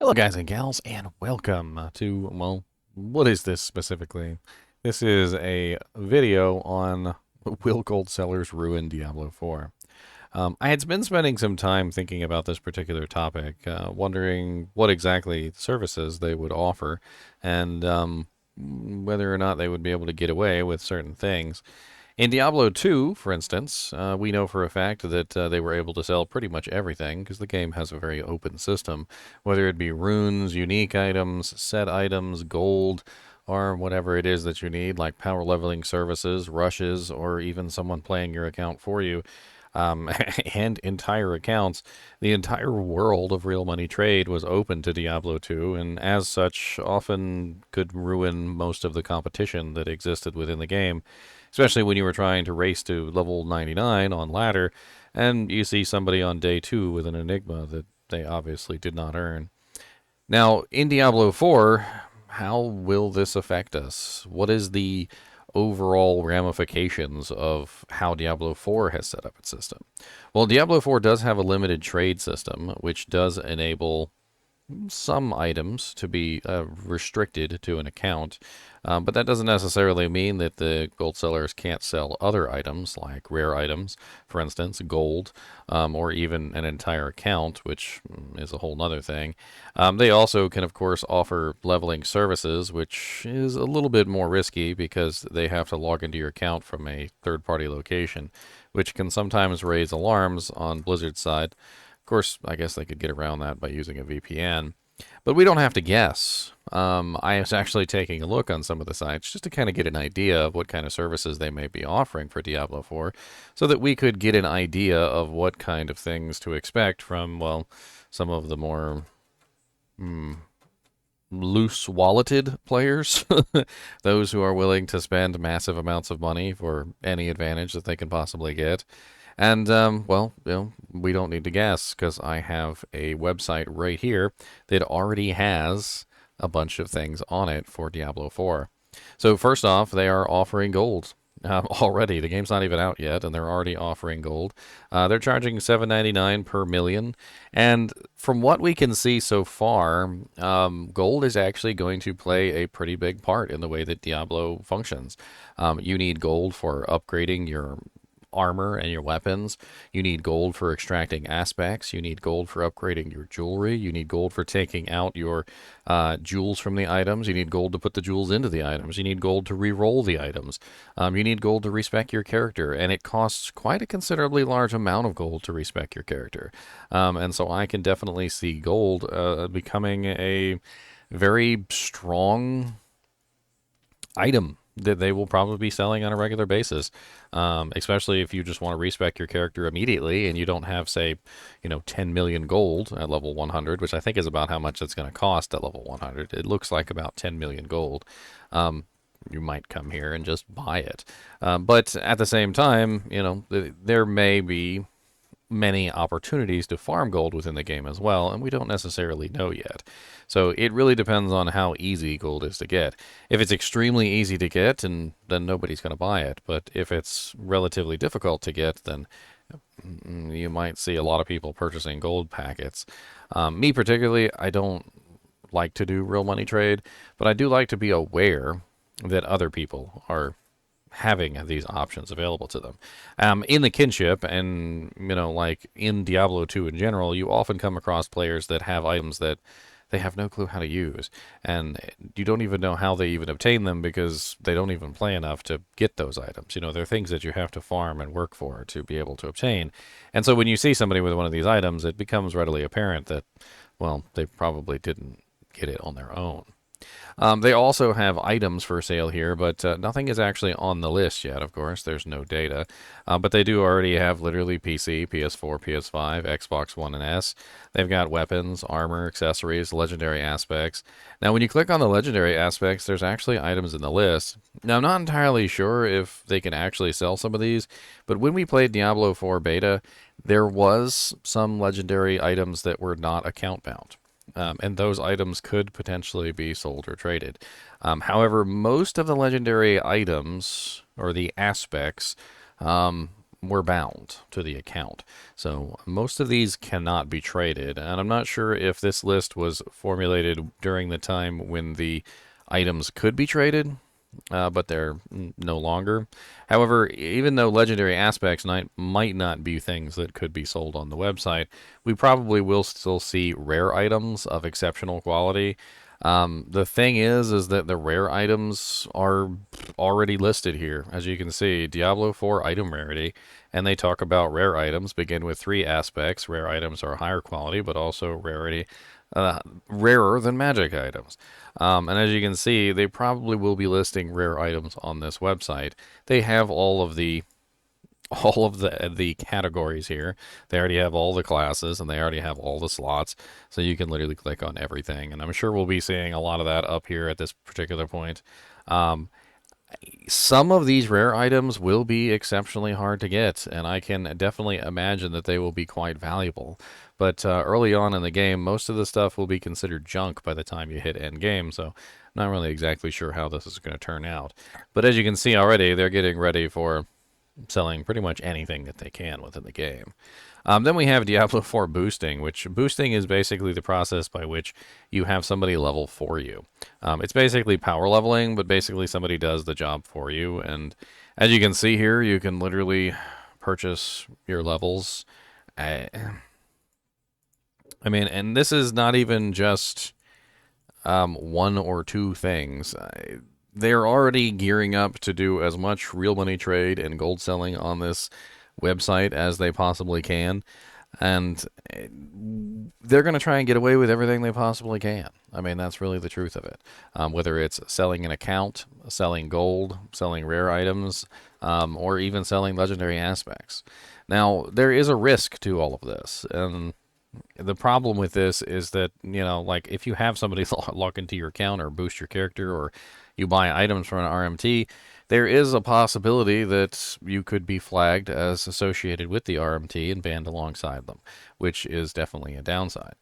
Hello, guys and gals, and welcome to, well, what is this specifically? This is a video on Will Goldsellers Ruin Diablo 4. I had been spending some time thinking about this particular topic, wondering what exactly services they would offer, and whether or not they would be able to get away with certain things. In Diablo 2, for instance, we know for a fact that they were able to sell pretty much everything because the game has a very open system, whether it be runes, unique items, set items, gold, or whatever it is that you need, like power leveling services, rushes, or even someone playing your account for you, and entire accounts. The entire world of real money trade was open to Diablo 2, and as such, often could ruin most of the competition that existed within the game, especially when you were trying to race to level 99 on ladder, and you see somebody on day 2 with an enigma that they obviously did not earn. Now, in Diablo 4, how will this affect us? What is the overall ramifications of how Diablo 4 has set up its system? Well, Diablo 4 does have a limited trade system, which does enable some items to be restricted to an account, but that doesn't necessarily mean that the gold sellers can't sell other items, like rare items, for instance, gold, or even an entire account, which is a whole other thing. They also can, of course, offer leveling services, which is a little bit more risky because they have to log into your account from a third party location, which can sometimes raise alarms on Blizzard's side. Of course, I guess they could get around that by using a VPN. But we don't have to guess. I was actually taking a look on some of the sites just to kind of get an idea of what kind of services they may be offering for Diablo 4 so that we could get an idea of what kind of things to expect from, well, some of the more loose walleted players, those who are willing to spend massive amounts of money for any advantage that they can possibly get. And, well, we don't need to guess because I have a website right here that already has a bunch of things on it for Diablo 4. So, first off, they are offering gold. Already, the game's not even out yet, and they're already offering gold. They're charging $7.99 per million, and from what we can see so far, gold is actually going to play a pretty big part in the way that Diablo functions. You need gold for upgrading your armor and your weapons. You need gold for extracting aspects. You need gold for upgrading your jewelry. You need gold for taking out your jewels from the items. You need gold to put the jewels into the items. You need gold to re-roll the items. You need gold to respec your character, and it costs quite a considerably large amount of gold to respec your character. And so I can definitely see gold becoming a very strong item that they will probably be selling on a regular basis, especially if you just want to respec your character immediately and you don't have, say, 10 million gold at level 100, which I think is about how much it's going to cost at level 100. It looks like about 10 million gold. You might come here and just buy it. But at the same time, there may be many opportunities to farm gold within the game as well, and we don't necessarily know yet. So it really depends on how easy gold is to get. If it's extremely easy to get, and then nobody's going to buy it. But if it's relatively difficult to get, then you might see a lot of people purchasing gold packets. Me particularly, I don't like to do real money trade, but I do like to be aware that other people are having these options available to them. In the kinship and, like in Diablo 2 in general, you often come across players that have items that they have no clue how to use. And you don't even know how they even obtain them because they don't even play enough to get those items. They're things that you have to farm and work for to be able to obtain. And so when you see somebody with one of these items, it becomes readily apparent that, well, they probably didn't get it on their own. They also have items for sale here, but nothing is actually on the list yet, of course. There's no data. But they do already have literally PC, PS4, PS5, Xbox One, and S. They've got weapons, armor, accessories, legendary aspects. Now, when you click on the legendary aspects, there's actually items in the list. Now, I'm not entirely sure if they can actually sell some of these, but when we played Diablo 4 beta, there was some legendary items that were not account bound. And those items could potentially be sold or traded. However, most of the legendary items or the aspects we're bound to the account. So most of these cannot be traded, and I'm not sure if this list was formulated during the time when the items could be traded, but they're no longer. However, even though legendary aspects might not be things that could be sold on the website, we probably will still see rare items of exceptional quality. The thing is that the rare items are already listed here. As you can see, Diablo 4 item rarity, and they talk about rare items begin with 3 aspects. Rare items are higher quality, but also rarity rarer than magic items. And as you can see, they probably will be listing rare items on this website. They have all of the categories here. They already have all the classes and they already have all the slots, so you can literally click on everything. And I'm sure we'll be seeing a lot of that up here at this particular point. Um, some of these rare items will be exceptionally hard to get, and I can definitely imagine that they will be quite valuable. But early on in the game, most of the stuff will be considered junk by the time you hit end game, so not really exactly sure how this is going to turn out. But as you can see already, they're getting ready for selling pretty much anything that they can within the game. Then we have Diablo 4 boosting, which boosting is basically the process by which you have somebody level for you. It's basically power leveling, but basically somebody does the job for you. And as you can see here, you can literally purchase your levels. I mean, and this is not even just one or two things. They're already gearing up to do as much real money trade and gold selling on this website as they possibly can. And they're going to try and get away with everything they possibly can. I mean, that's really the truth of it. Whether it's selling an account, selling gold, selling rare items, or even selling legendary aspects. Now, there is a risk to all of this. And the problem with this is that, like if you have somebody log into your account or boost your character or you buy items from an RMT, there is a possibility that you could be flagged as associated with the RMT and banned alongside them, which is definitely a downside.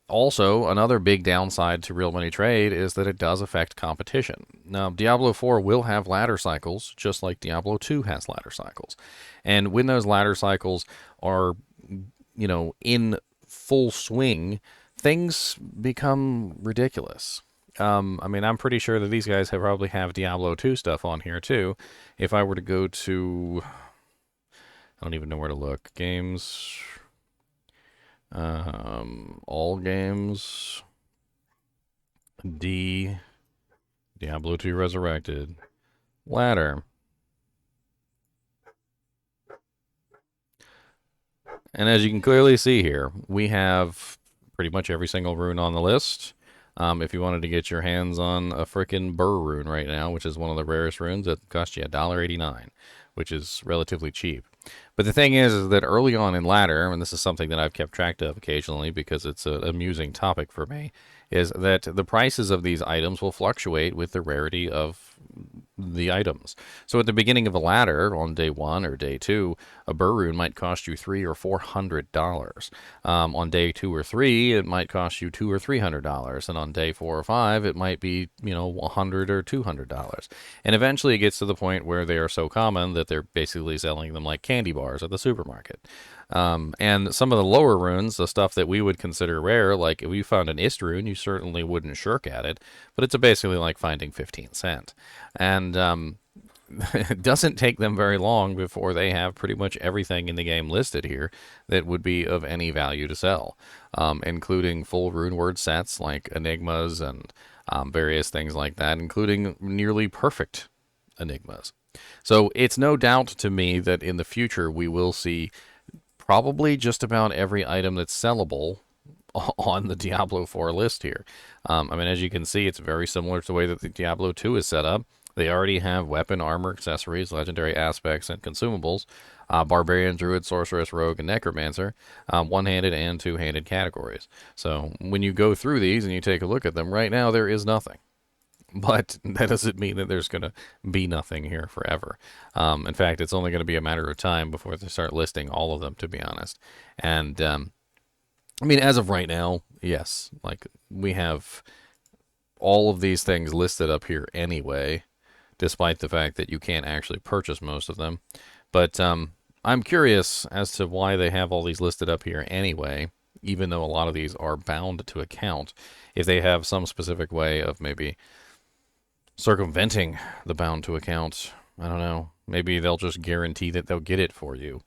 Also, another big downside to real money trade is that it does affect competition. Now, Diablo 4 will have ladder cycles, just like Diablo 2 has ladder cycles. And when those ladder cycles are in full swing, things become ridiculous. I mean, I'm pretty sure that these guys probably have Diablo 2 stuff on here too. If I were to go to, I don't even know where to look. Games, all games, Diablo 2 Resurrected, ladder. And as you can clearly see here, we have pretty much every single rune on the list. If you wanted to get your hands on a frickin' Burr rune right now, which is one of the rarest runes, it costs you $1.89, which is relatively cheap. But the thing is that early on in ladder, and this is something that I've kept track of occasionally because it's an amusing topic for me, is that the prices of these items will fluctuate with the rarity of the items. So at the beginning of a ladder, on day 1 or day 2, a burr rune might cost you $300 or $400. On day 2 or 3, it might cost you $200 or $300, and on day 4 or 5, it might be $100 or $200. And eventually, it gets to the point where they are so common that they're basically selling them like candy bars at the supermarket. And some of the lower runes, the stuff that we would consider rare, like if you found an Ist rune, you certainly wouldn't shirk at it, but it's basically like finding 15 cent. And it doesn't take them very long before they have pretty much everything in the game listed here that would be of any value to sell, including full rune word sets like enigmas and various things like that, including nearly perfect enigmas. So it's no doubt to me that in the future we will see probably just about every item that's sellable on the Diablo 4 list here. I mean, as you can see, it's very similar to the way that the Diablo 2 is set up. They already have weapon, armor, accessories, legendary aspects, and consumables. Barbarian, Druid, Sorceress, Rogue, and Necromancer, one-handed and two-handed categories. So when you go through these and you take a look at them, right now there is nothing. But that doesn't mean that there's going to be nothing here forever. In fact, it's only going to be a matter of time before they start listing all of them, to be honest. And, I mean, as of right now, yes, like, we have all of these things listed up here anyway, despite the fact that you can't actually purchase most of them. But I'm curious as to why they have all these listed up here anyway, even though a lot of these are bound to account. If they have some specific way of maybe circumventing the bound to account, I don't know. Maybe they'll just guarantee that they'll get it for you.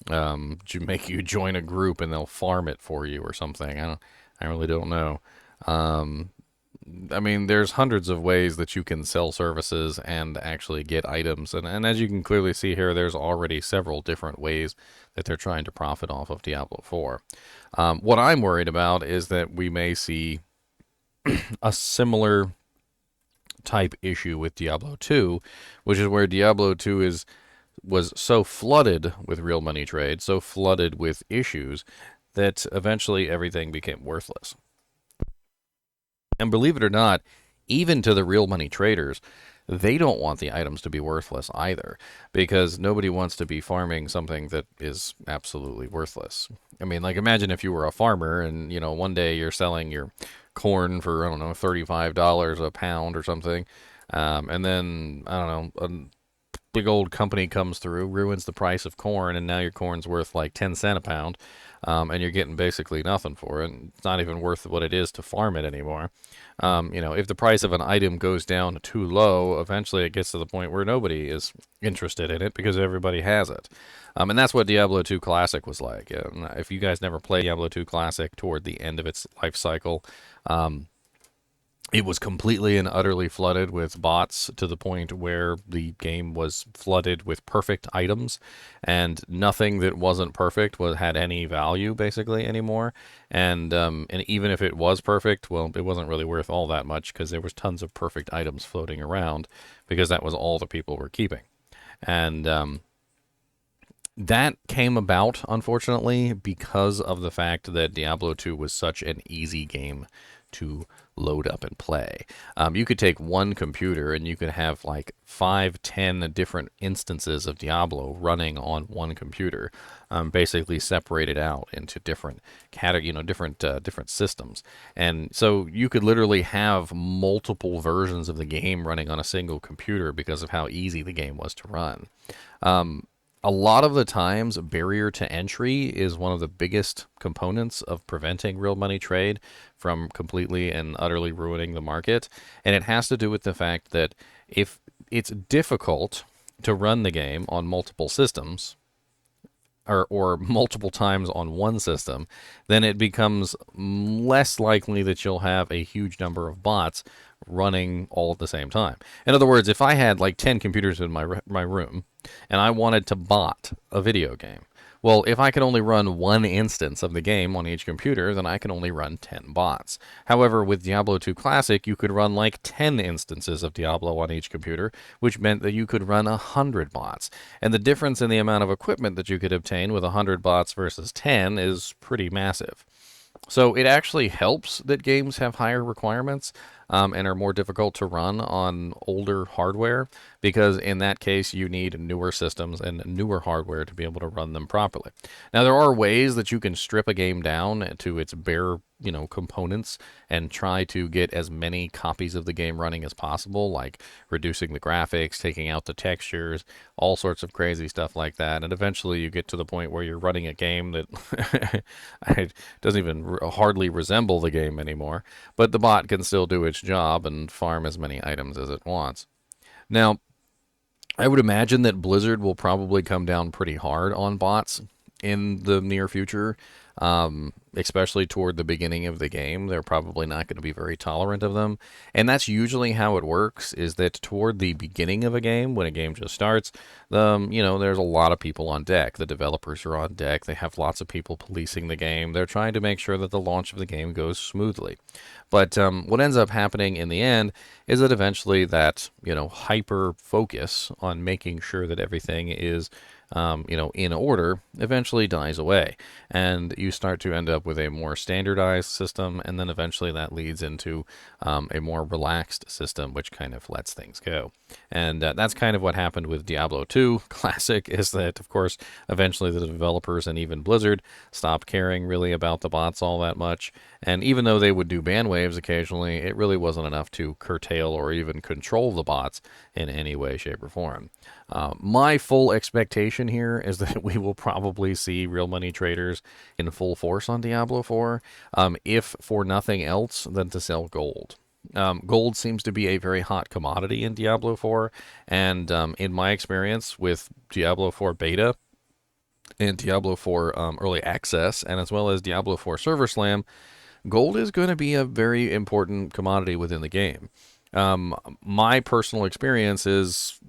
To make you join a group and they'll farm it for you or something. I really don't know. Um, I mean, there's hundreds of ways that you can sell services and actually get items. And as you can clearly see here, there's already several different ways that they're trying to profit off of Diablo 4. What I'm worried about is that we may see a similar type issue with Diablo 2, which is where Diablo 2 was so flooded with real money trade, so flooded with issues, that eventually everything became worthless. And believe it or not, even to the real money traders, they don't want the items to be worthless either, because nobody wants to be farming something that is absolutely worthless. I mean, like, imagine if you were a farmer and, one day you're selling your corn for, I don't know, $35 a pound or something, and then, I don't know, a big old company comes through, ruins the price of corn, and now your corn's worth like 10 cents a pound, and you're getting basically nothing for it. It's not even worth what it is to farm it anymore. If the price of an item goes down too low, eventually it gets to the point where nobody is interested in it because everybody has it. And that's what Diablo 2 Classic was like. If you guys never played Diablo 2 Classic toward the end of its life cycle, it was completely and utterly flooded with bots to the point where the game was flooded with perfect items, and nothing that wasn't perfect had any value basically anymore. And even if it was perfect, well, it wasn't really worth all that much because there was tons of perfect items floating around because that was all the people were keeping. And that came about, unfortunately, because of the fact that Diablo 2 was such an easy game to load up and play. You could take one computer and you could have like 5, 10 different instances of Diablo running on one computer, basically separated out into different different systems. And so you could literally have multiple versions of the game running on a single computer because of how easy the game was to run. A lot of the times, barrier to entry is one of the biggest components of preventing real money trade from completely and utterly ruining the market. And it has to do with the fact that if it's difficult to run the game on multiple systems, or multiple times on one system, then it becomes less likely that you'll have a huge number of bots running all at the same time. In other words, if I had like 10 computers in my room and I wanted to bot a video game, well, if I could only run one instance of the game on each computer, then I can only run 10 bots. However, with Diablo 2 Classic, you could run like 10 instances of Diablo on each computer, which meant that you could run 100 bots. And the difference in the amount of equipment that you could obtain with 100 bots versus 10 is pretty massive. So it actually helps that games have higher requirements and are more difficult to run on older hardware, because in that case you need newer systems and newer hardware to be able to run them properly. Now, there are ways that you can strip a game down to its bare components and try to get as many copies of the game running as possible, like reducing the graphics, taking out the textures, all sorts of crazy stuff like that. And eventually you get to the point where you're running a game that doesn't even hardly resemble the game anymore, but the bot can still do its job and farm as many items as it wants. Now, I would imagine that Blizzard will probably come down pretty hard on bots in the near future, especially toward the beginning of the game. They're probably not going to be very tolerant of them. And that's usually how it works, is that toward the beginning of a game, when a game just starts, there's a lot of people on deck. The developers are on deck. They have lots of people policing the game. They're trying to make sure that the launch of the game goes smoothly. But what ends up happening in the end is that eventually that, hyper focus on making sure that everything is in order eventually dies away. And you you start to end up with a more standardized system, and then eventually that leads into a more relaxed system, which kind of lets things go. And that's kind of what happened with Diablo 2 Classic, is that, of course, eventually the developers and even Blizzard stopped caring really about the bots all that much. And even though they would do ban waves occasionally, it really wasn't enough to curtail or even control the bots in any way, shape, or form. My full expectation here is that we will probably see real money traders in full force on Diablo 4, if for nothing else than to sell gold. Gold seems to be a very hot commodity in Diablo 4, and in my experience with Diablo 4 beta and Diablo 4 early access, and as well as Diablo 4 Server Slam, gold is going to be a very important commodity within the game. My personal experience is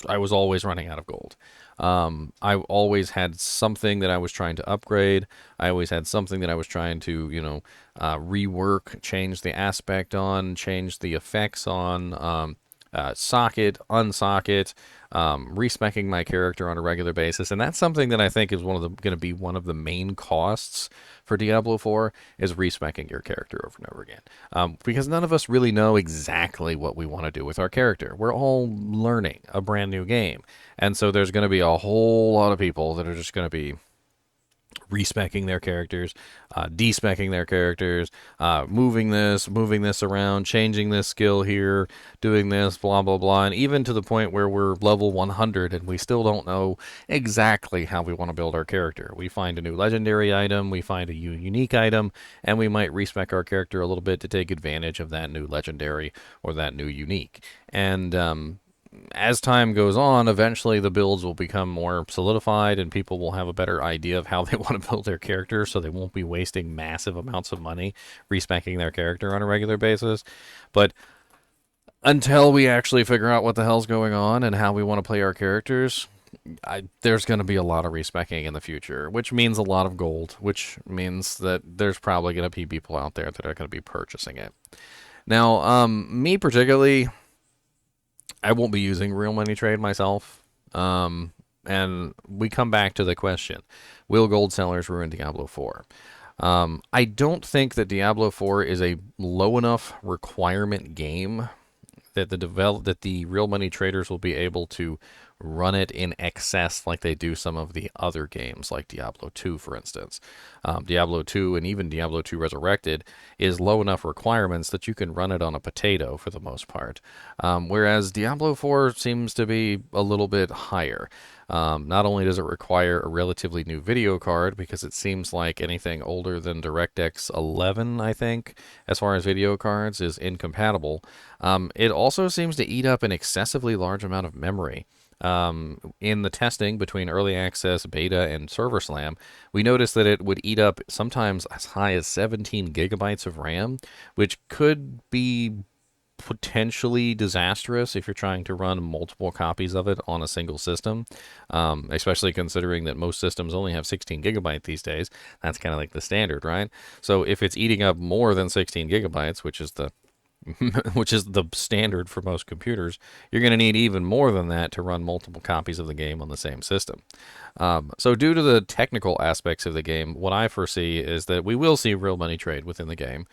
I was always running out of gold. I always had something that I was trying to upgrade. I always had something that I was trying to, rework, change the aspect on, change the effects on, socket, unsocket, respecking my character on a regular basis, and that's something that I think is going to be one of the main costs for Diablo 4 is respecking your character over and over again, because none of us really know exactly what we want to do with our character. We're all learning a brand new game, and so there's going to be a whole lot of people that are just going to be respecking their characters, despecking their characters, moving this around, changing this skill here, doing this, blah, blah, blah, and even to the point where we're level 100 and we still don't know exactly how we want to build our character. We find a new legendary item, we find a unique item, and we might respec our character a little bit to take advantage of that new legendary or that new unique. And as time goes on, eventually the builds will become more solidified and people will have a better idea of how they want to build their character, so they won't be wasting massive amounts of money respecking their character on a regular basis. But until we actually figure out what the hell's going on and how we want to play our characters, there's going to be a lot of respecking in the future, which means a lot of gold, which means that there's probably going to be people out there that are going to be purchasing it. Now, me particularly, I won't be using real money trade myself. And we come back to the question, will Goldsellers ruin Diablo 4? I don't think that Diablo 4 is a low enough requirement game that the real money traders will be able to run it in excess like they do some of the other games, like Diablo 2, for instance. Diablo 2 and even Diablo 2 Resurrected is low enough requirements that you can run it on a potato for the most part. Whereas Diablo 4 seems to be a little bit higher. Not only does it require a relatively new video card, because it seems like anything older than DirectX 11, I think, as far as video cards, is incompatible. It also seems to eat up an excessively large amount of memory. In the testing between early access, beta, and server slam, we noticed that it would eat up sometimes as high as 17 gigabytes of RAM, which could be potentially disastrous if you're trying to run multiple copies of it on a single system, especially considering that most systems only have 16 gigabyte these days. That's kind of like the standard, right? So if it's eating up more than 16 gigabytes, which is the standard for most computers, you're going to need even more than that to run multiple copies of the game on the same system. So due to the technical aspects of the game, what I foresee is that we will see real money trade within the game.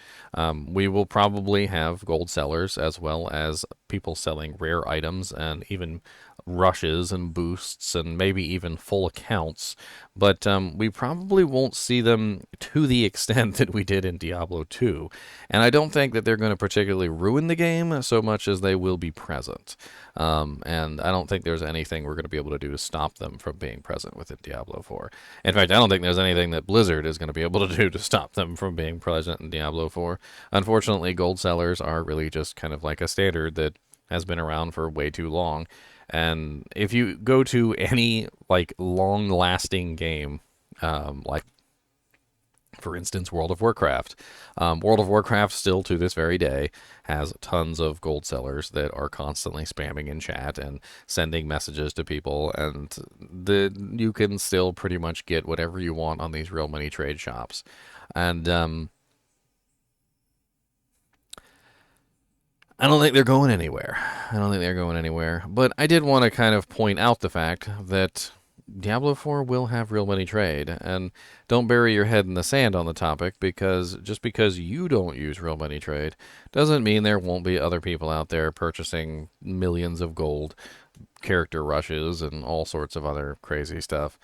We will probably have gold sellers as well as people selling rare items and even rushes and boosts and maybe even full accounts, but we probably won't see them to the extent that we did in Diablo 2, and I don't think that they're going to particularly ruin the game so much as they will be present, and I don't think there's anything we're going to be able to do to stop them from being present within Diablo 4. In fact, I don't think there's anything that Blizzard is going to be able to do to stop them from being present in Diablo 4. Unfortunately, gold sellers are really just kind of like a standard that has been around for way too long. And if you go to any like long-lasting game, like for instance World of Warcraft, World of Warcraft still to this very day has tons of gold sellers that are constantly spamming in chat and sending messages to people, and you can still pretty much get whatever you want on these real money trade shops. And I don't think they're going anywhere. But I did want to kind of point out the fact that Diablo 4 will have real money trade, and don't bury your head in the sand on the topic, because just because you don't use real money trade doesn't mean there won't be other people out there purchasing millions of gold, character rushes, and all sorts of other crazy stuff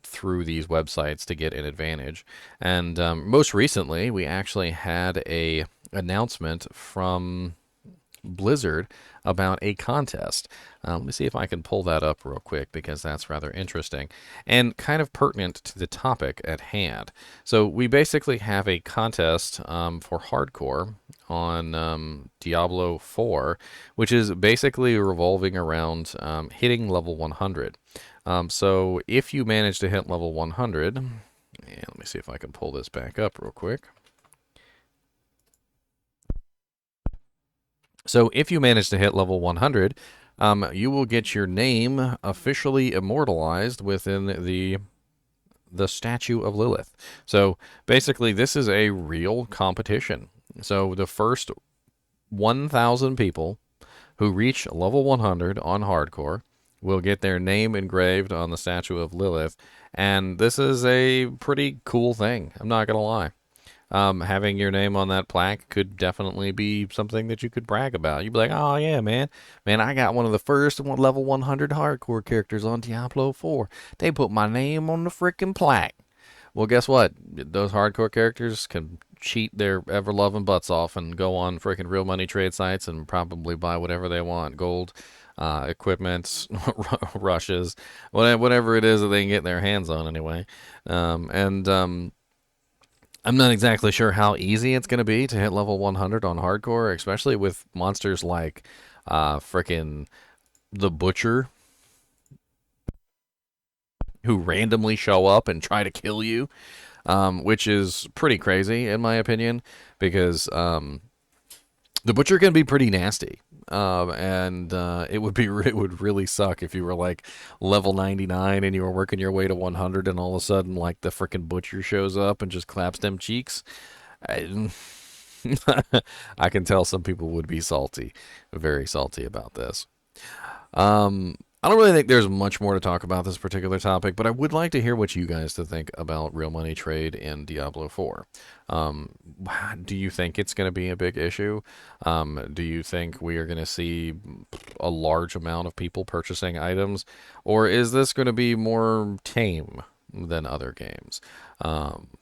through these websites to get an advantage. And most recently, we actually had a announcement from Blizzard about a contest. Let me see if I can pull that up real quick, because that's rather interesting and kind of pertinent to the topic at hand. So we basically have a contest for hardcore on Diablo 4, which is basically revolving around hitting level 100. So if you manage to hit level 100, and let me see if I can pull this back up real quick. So if you manage to hit level 100, you will get your name officially immortalized within the statue of Lilith. So basically, this is a real competition. So the first 1,000 people who reach level 100 on hardcore will get their name engraved on the statue of Lilith, and this is a pretty cool thing. I'm not gonna lie. Having your name on that plaque could definitely be something that you could brag about. You'd be like, oh, yeah, man. Man, I got one of the first level 100 hardcore characters on Diablo 4. They put my name on the freaking plaque. Well, guess what? Those hardcore characters can cheat their ever-loving butts off and go on freaking real money trade sites and probably buy whatever they want. Gold, equipment, rushes, whatever it is that they can get their hands on anyway. I'm not exactly sure how easy it's going to be to hit level 100 on hardcore, especially with monsters like frickin' the Butcher, who randomly show up and try to kill you, which is pretty crazy in my opinion, because the Butcher can be pretty nasty. And it would really suck if you were like level 99 and you were working your way to 100, and all of a sudden like the frickin' Butcher shows up and just claps them cheeks. I, I can tell some people would be salty, very salty about this. I don't really think there's much more to talk about this particular topic, but I would like to hear what you guys to think about real money trade in Diablo 4. Do you think it's going to be a big issue? Do you think we are going to see a large amount of people purchasing items, or is this going to be more tame than other games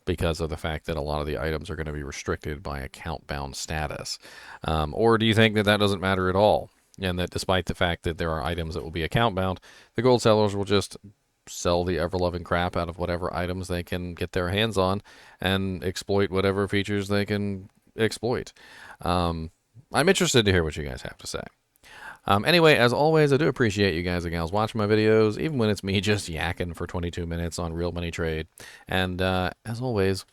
because of the fact that a lot of the items are going to be restricted by account bound status? Or do you think that that doesn't matter at all, and that despite the fact that there are items that will be account bound, the gold sellers will just sell the ever-loving crap out of whatever items they can get their hands on and exploit whatever features they can exploit? I'm interested to hear what you guys have to say. Anyway, as always, I do appreciate you guys and gals watching my videos, even when it's me just yakking for 22 minutes on real money trade. And as always,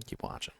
keep watching.